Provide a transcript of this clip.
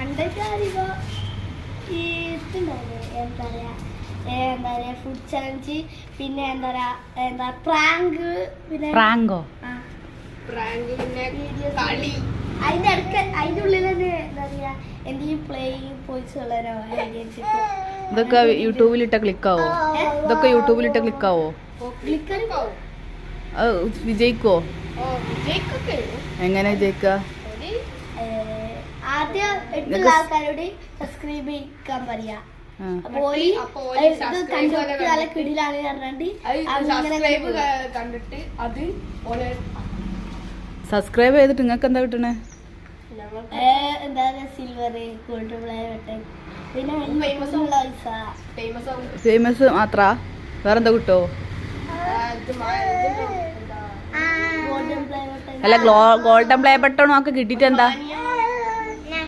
പണ്ടൊക്കെ ഈ ഇതുണ്ടാവില്ലേ എന്താ പറയാ ഫുഡ് ചലഞ്ച് പിന്നെ എന്താ പ്രാങ്ക് പിന്നെ പ്രാങ്കോ പിന്നെ കളി അതിന്റെ ഉള്ളിൽ തന്നെ എന്താ പറയാ എന്തെങ്കിലും പ്ലേയിങ് പോയിസ് ഉള്ളവരോ ഇതൊക്കെ യൂട്യൂബിലിട്ട ക്ലിക്കാവോ? ഇതൊക്കെ യൂട്യൂബിലിട്ട ക്ലിക്കാവോ? വിജയിക്കോ? എങ്ങനെ വിജയിക്ക? ആദ്യം 8 ആൾക്കാരോട് സബ്സ്ക്രൈബ് ചെയ്യാൻ പറയാ. സബ്സ്ക്രൈബ് ചെയ്തിട്ട് നിങ്ങൾക്ക് എന്താ കിട്ടണേ? എന്താ സിൽവർ ഗോൾഡ് ബട്ടൺ പിന്നെ ഫേമസ് മാത്രാ? വേറെന്താ കിട്ടോ? അല്ല ഗോൾഡൻ പ്ലേ ബട്ടണും ഒക്കെ കിട്ടിയിട്ട് എന്താ?